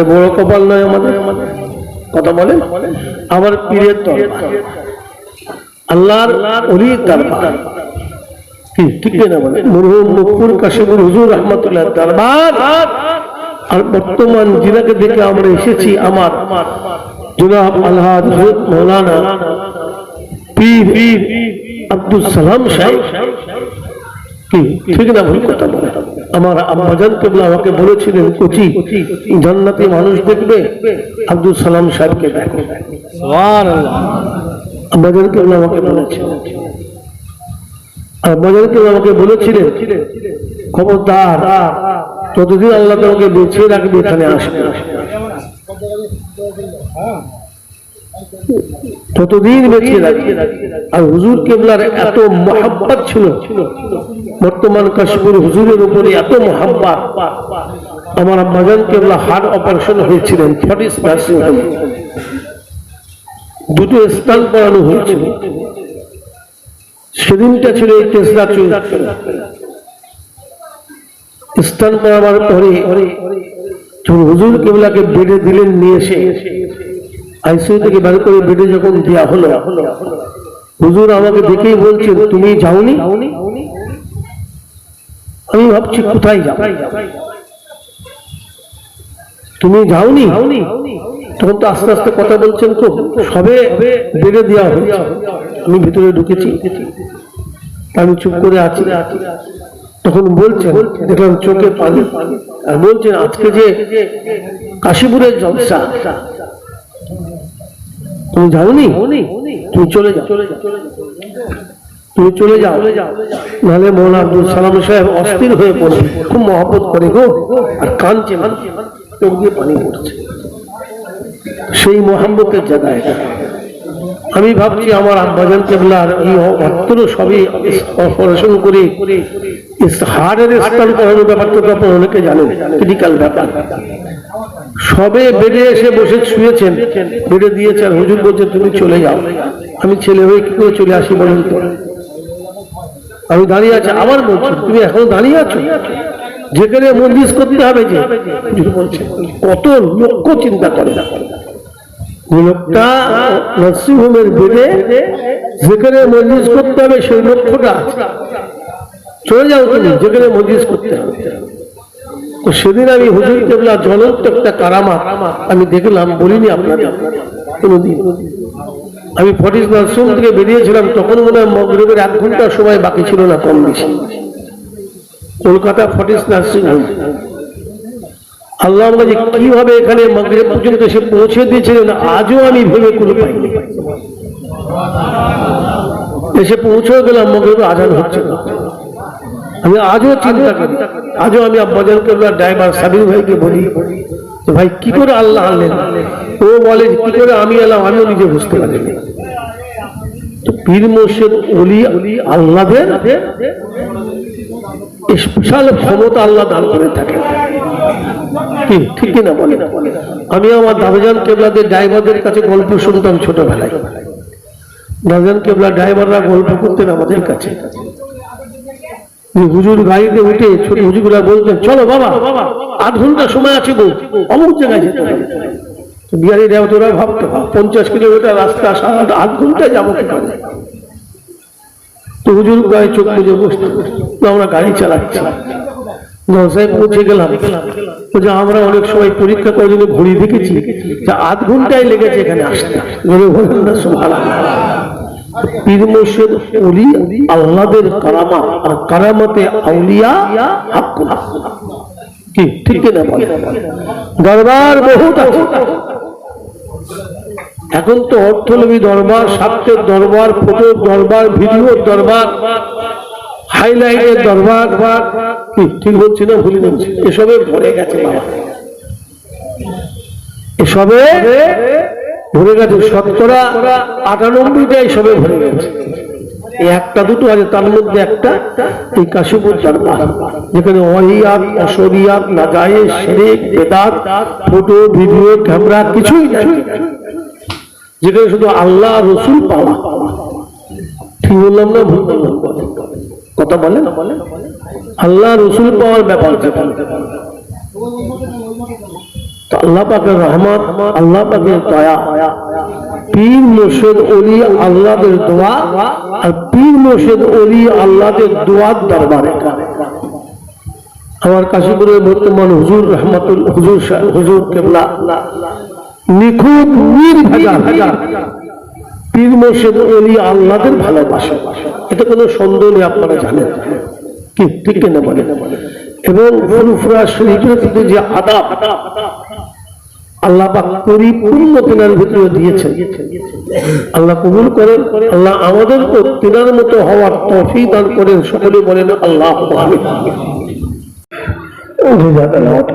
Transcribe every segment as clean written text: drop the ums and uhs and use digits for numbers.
বড় কপাল নয় আমাদের? কথা বলেন। আমার পীরের দরবার, আল্লাহর ওলির দরবার, ঠিক না বলে? মরহুম মুফতি কাশিমুল হুজুর রাহমাতুল্লাহ দরবার। আর বর্তমান যিনাকে দেখে আমরা এসেছি আমার জনাব আলহাজ হযরত মাওলানা পীর আব্দুল সালাম সাহেব। কি ঠিক না ভুল কথা বলে? আমার আম্মাজান কেবলা আমাকে বলেছিলেন, কোচি জান্নাতি মানুষ দেখবে আব্দুল সালাম সাহেবকে দেখো। সুবহানাল্লাহ। আম্মাজান কেবলা আমাকে বলেছিলেন, আম্মাজান কেবলা আমাকে বলেছিলেন, খবরদার যতদিন আল্লাহ তোমাকে বেঁচে রাখবে এখানে আসবে, ততদিন বেঁচে রাখবে। আর হুজুর কেবলার এত মহব্বত ছিল, বর্তমান কাশ্মীর হুজুরের উপরে এত মহব্বত। আমার আম্মাজান কেবলা হার্ট অপারেশন হয়েছিলেন, দুটো স্থান করানো হয়েছিল। সেদিনটা ছিল এই তেসরা চৈত্র। স্থান করাবার পরে হুজুর কেবলাকে বেডে দিলেন, নিয়ে এসে আইসিইউ থেকে বের করে বেডে যখন দেওয়া হলো, হুজুর আমাকে দেখেই বলছেন, তুমি যাওনি? আমি ভাবছি কোথায় যাও, তুমি যাওনি? তখন তো আস্তে আস্তে কথা বলছেন, তো সবে বেডে দেওয়া হয়েছে, আমি ভিতরে ঢুকেছি, আমি চুপ করে আছি। তখন বলছেন, দেখলাম চোখে পানি, আর বলছেন, আজকে যে কাশীপুরের জলসা, তুমি যাওনি? তুমি চলে যাও, তুমি চলে যাও, নাহলে মৌলানা আব্দুল সালাম সাহেব অস্থির হয়ে পড়ে, খুব মহব্বত করে গো, আর কাঁদছে, চোখ দিয়ে পানি পড়ছে। সেই মহব্বতের জায়গায় আমি ভাবছি আমার আব্বাজান কেবলার এই অর্থ সবই অপারেশন করে হাড়ের স্থান করানোর ব্যাপারটা তো আপনার অনেকে জানেন, ক্রিটিক্যাল ব্যাপার। সবে বেডে এসে বসে শুয়েছেন, বেডে দিয়েছেন, হুজুর বলছে তুমি চলে যাও। আমি ছেলে হয়ে কি করে চলে আসি বলেন তো? আমি দাঁড়িয়ে আছি, আবার বলছি তুমি এখনো দাঁড়িয়ে আছো, যেখানে মজলিস করতে হবে যে। হুজুর বলছে, কত লক্ষ্য চিন্তা করে লোকটা নার্সিংহোমের বেডে, যেখানে মজলিস করতে হবে সেই লক্ষ্যটা, চলে যাও তুমি যেখানে মজলিস করতে হবে। তো সেদিন আমি হুজুর কেবলা জ্বলন্ত একটা কারামাত আমি দেখলাম, বলিনি আপনাদের কোনদিন। আমি ফটিস নার্সিংহোম থেকে বেরিয়েছিলাম, তখন মনে হয় মাগরিবের 1 ঘন্টা সময় বাকি ছিল না, কম বেশি। কলকাতা ফটিস নার্সিংহোম, আল্লাহ আমাকে কিভাবে এখানে মাগরিব পর্যন্ত এসে পৌঁছে দিয়েছিলেন আজও আমি ভেবে কোনো পাইনি। এসে পৌঁছে গেলাম, মাগরিব আজান হচ্ছে না। আমি আজও চিন্তা করি, আজও আমি আব্বাজান কেবলার ড্রাইভার সাবির ভাইকে বলি, ভাই কি করে আল্লাহ আনলেন? ও বলে কি করে আমি এলাম, আমিও নিজে বুঝতে পারিনি। পীর মুর্শিদ ওলি আল্লাহদের স্পেশাল ক্ষমতা আল্লাহ দান করে থাকেন, ঠিক কিনা বলে? আমি আমার দাদাজান কেবলাদের ড্রাইভারদের কাছে গল্প শুনতাম ছোটবেলায়। দাদাজান কেবলা ড্রাইভাররা গল্প করতেন আমাদের কাছে, হুজুর গাড়িতে উঠে ছোট হুজুরগুলা বলতেন, চলো বাবা 8 ঘন্টা সময় আছে গো, অমুক জায়গায় যেতে হবে। বিহারি দেবতরা ভাবতো 50 কিলোমিটার রাস্তা 8 ঘন্টায় যাবো কি করে? তো হুজুর গায়ে চোখ বুঝে বসতে, আমরা গাড়ি চালাচ্ছি। নসায় পৌঁছে গেলাম, আমরা অনেক সময় পরীক্ষা করার জন্য ঘড়ি দেখেছি, 8 ঘন্টায় লেগেছে এখানে আসতে। বলেন না সুবহানাল্লাহ। পীর মুর্শিদ ওলি আল্লাহদের কারামাত, আর কারামাতে আউলিয়া হক, কি ঠিক না বলে? দরবার বহুত আছে এখন তো, অর্থলবী দরবার, স্বার্থের দরবার, ফটোর দরবার, ভিডিওর দরবার, হাইলাইটের দরবার, কি ঠিক বলছি না ভুলি বলছি? এসবে ভরে গেছে বাবা, এসবে ভরে গেছে। 98টাই সবে ভরে গেছে। একটা দুটো আছে, তার মধ্যে একটা এই কাশীপুর দরবার, যেখানে ওয়াহিয়াত, অশরিয়াত, নাজায়েজ, শিরক, বেদাত, ফটো, ভিডিও, ক্যামেরা কিছুই নাই, যেখানে শুধু আল্লাহ রসুল পাওয়া। ঠিক বললাম না ভুল বললাম? কথা বলেন, আল্লাহ রসুল পাওয়ার ব্যাপার যেখানে। আল্লাহ পাকের রহমত, আল্লাহ পাকের দয়া, পীর মুর্শিদ ওলি আল্লাহদের দোয়া, আর পীর মুর্শিদ ওলি আল্লাহদের দোয়ার দরবারে। আমার কাশীপুরের বর্তমান হুজুর রহমতুল হুজুর কেবলা নিখুঁত নির্ভেজা পীর মুর্শিদ ওলি আল্লাহদের ভালোবাসা, এটা কোনো সন্দেহ নেই, আপনারা জানেন কি ঠিক না বলে। এবং ফুরফুরা শরীফের প্রতি যে আদাব আল্লাহ পাক পরিপূর্ণ তিনার ভিতরে দিয়েছেন, আল্লাহ কবুল করেন। আল্লাহ আমাদের তিনার মতো হওয়ার তৌফিক দান করেন। সকলে বলেন আল্লাহুম্মা আমিন।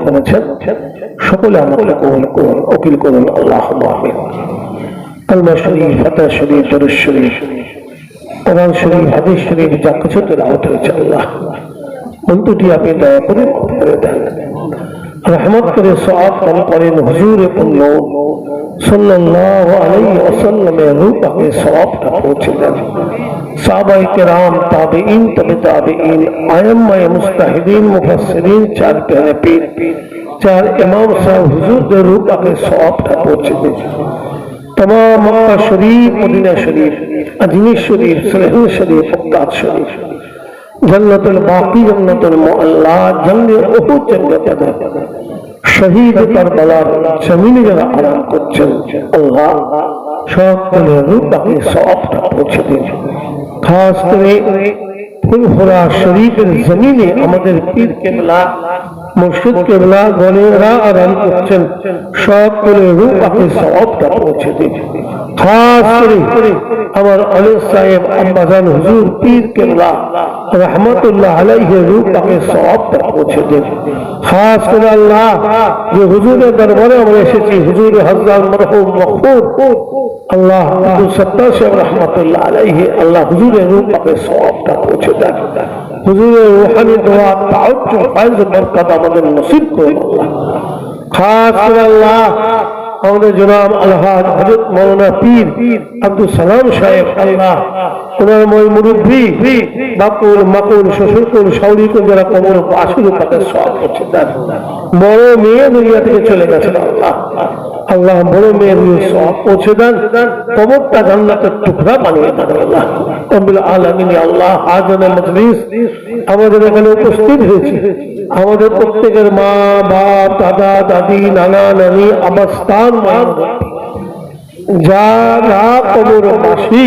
করেছেন সকলে আমাকে কবুল করুন, ওকিল করুন, আল্লাহুম্মা আমিন। কালমা শরীফ, ফাতিহা শরীফ, দরুদ শরীফ, কোরআন শরীফ, হাদিস শরীফ যা কিছু তেলাওয়াত হয়েছে আল্লাহ মন্ত্রটি আপনি দয়া করে করে দেন, রহমত করে সওয়াব দান করেন। হুজুরে পুণ্য সাল্লাল্লাহু আলাইহি ওয়াসাল্লামের রূহ পাকে সওয়াবটা পৌঁছে দেন। সাহাবায়ে কেরাম, তাবেঈন, তবে তাবেঈন, আইম্মায়ে মুজতাহিদিন, মুফাসসিরিন, চার প্যারে পীর, চার ইমাম সাহেব হুজুরদের রূহ পাকে সওয়াবটা পৌঁছে দেন। तमाम मक्का शरीफ, मदीना शरीफ, अजमेर शरीफ, सलेह शरीफ, बगदाद शरीफ, जन्नतुल बाकी, जन्नतुल मुअल्ला, जन्नत उहुद, जन्नत बदर, शहीद करबलार जमीने যারা আরাম করছেন আল্লাহ সকলের রূহ পাকে সওয়াবটা পৌঁছে দিন। খাস করে ফুলফুরা শরীফের জমিনে আমাদের পীর কেবলা মুর্শিদ কেবলা গণেরা আরাম করছেন, সকলের রূহ পাকে সওয়াবটা পৌঁছে দিন। খাস করে আমার আলী সাহেব আম্বাজান হুজুর পীর কেবলা রহমতুল্লাহ আলাইহি রূহ পাকে সওয়াবটা পৌঁছে দিন। খাস করে আল্লাহ যে হুজুরের দরবারে আমরা এসেছি, হুজুর হযরত মরহুম মকফুর আল্লাহ আব্দুল সত্তার সাহেব রহমতুল্লাহ আলাইহি, আল্লাহ হুজুরের রূহ পাকে সওয়াবটা পৌঁছে দেন। হুজুরের রূহানি দোয়া, তাওজ্জুহ, ফয়জ, বরকত আমাদের নসিব করুন আল্লাহ। খাস করে আল্লাহ আমাদের জনাব আলহাজ হযরত মাওলানা পীর আব্দুল সালাম সাহেব, আল্লাহ ওনার মই মুরব্বী বাকুল মাকুল শ্বশুরকুল শাওরিকুল যারা কবর আসলে তাকে সওয়াব করছে দেন। বড় মেয়ে দুনিয়া থেকে চলে গেছেন আল্লাহ, আল্লাহ বড় মেয়ের সওয়াব পৌঁছে দেন, কবরটা জান্নাতের টুকরা বানিয়ে দেন আল্লাহ রব্বুল আলামিন। আল্লাহ আজানা মজলিস আমাদের এখানে উপস্থিত হয়েছে, আমাদের প্রত্যেকের মা বাপ, দাদা দাদি, নানা নানি, আবাসস্থান যারা কবরবাসী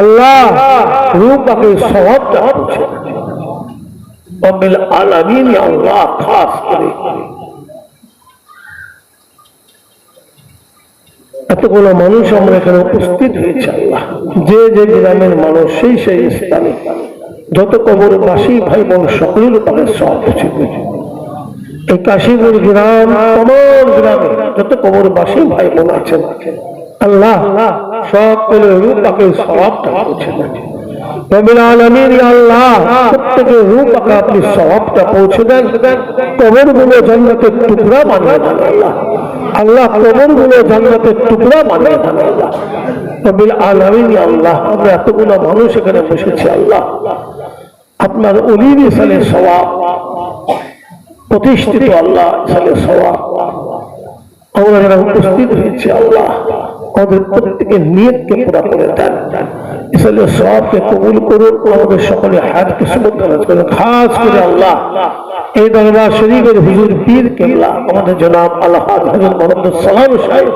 আল্লাহ রূহ পাকে সওয়াবটা পৌঁছে দেন রব্বুল আলামিন। আল্লাহ খাস করে এতগুলো মানুষ আমরা এখানে উপস্থিত হয়েছে আল্লাহ, যে যে গ্রামের মানুষ সেই সেই স্থানে যত কবরবাসী ভাই বোন সকলের তাদের সওয়াব পৌঁছে দেন। এই কাশীপুর গ্রাম, তমাম গ্রামে যত কবরবাসী ভাই বোন আছেন আল্লাহ সকলের রূহ পাকে সওয়াবটা পৌঁছে দেন রব্বুল আলামিন। আল্লাহ প্রত্যেকের রূহ পাকে আপনি সওয়াবটা পৌঁছে দেন, কবরগুলো জান্নাতের টুকরা বানিয়ে দেন আল্লাহ, আল্লাহ কবরগুলো জান্নাতের টুকরা বানিয়ে দেন আল্লাহ রব্বুল আলামিন। আল্লাহ আমরা এতগুলো মানুষ এখানে বসেছি আল্লাহ, আপনার ওলির সালে সওয়াব প্রতিষ্ঠিত আল্লাহ সালে সওয়াব আমরা যারা উপস্থিত হয়েছে আল্লাহ আমাদের প্রত্যেকের নিয়তকে পুরা করে দেন, ইসলামের সওয়াবকে কবুল করুন, আমাদের সকলে হায়াতকে সুবহান দারাজ করুন। খাস করে আল্লাহ এই দরবার শরীফের হুজুর পীর কেবলা আমাদের জনাব আল্লাহ হযরত মোহাম্মদ সালাম সাহেব,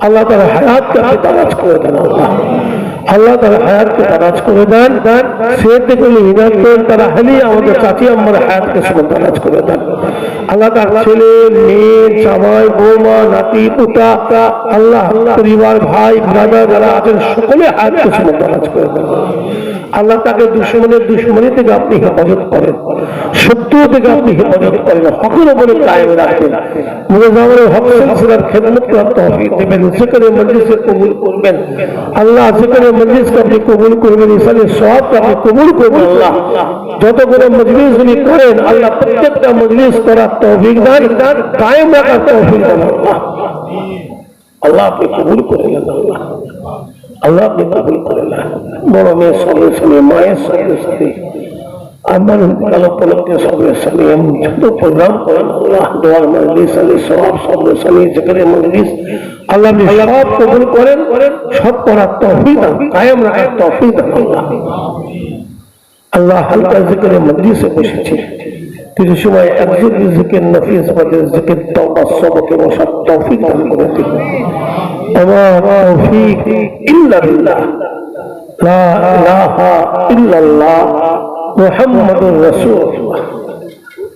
আল্লাহ তার হায়াতকে দারাজ করে দেন আল্লাহ, আল্লাহ তার হায়াতকে দারাজ করে দেন। সে থেকে হিদায়াত করেন তারা হালি আমাদের চাচি আম্মার হায়াতকে সুবহান দারাজ করে দেন আল্লাহ। তার ছেলে মেয়ে, জামাই, বৌমা, নাতি, পুতা আল্লাহ পরিবার ভাই ব্রাদার যারা আছেন সকলে হায়াতকে সুবহান দারাজ করে দেন আল্লাহ। তাকে দুশমনের দুশমনি থেকে আপনি হেফাজত করেন, শত্রু থেকে আপনি হেফাজত করেন, হকের উপরে কায়েম রাখেন, মুজাওয়ারের হক সিলসিলার খেদমত করার তৌফিক দেবেন, জিকিরে মজলিসে কবুল করবেন আল্লাহ, জিকিরে মজলিসকে আপনি কবুল করবেন, ইসলামের সওয়াবকে আপনি কবুল করবেন আল্লাহ। যতগুলো মজলিসগুলি করেন আল্লাহ প্রত্যেকটা মজলিস করার তৌফিক দেন, কায়েম রাখার তৌফিক দেন আল্লাহ। আল্লাহ আপনি কবুল করে নেন আল্লাহ, আল্লাহ আপনি কবুল করে নেন। বড় মেয়ের সঙ্গে সঙ্গে মায়ের সঙ্গে সঙ্গে আমার কাল উপলক্ষে সবে সালিম যত প্রোগ্রাম করেন আল্লাহ দোয়ার মজলিস আলী সব সবে সালি জিকির মজলিস আল্লাহ আপনি সব কবুল করেন, সব করার তৌফিক দান, কায়েম রাখার তৌফিক দান। আল্লাহ হালকা জিকিরে মজলিসে বসেছি, কিছু সময় একজন জিকির নফিস বাদে জিকির তওবা সবকে বসার তৌফিক দান করে দিন। আমার তৌফিক ইল্লা বিল্লাহ, লা ইলাহা ইল্লাল্লাহ মুহাম্মাদুর রাসূলুল্লাহ।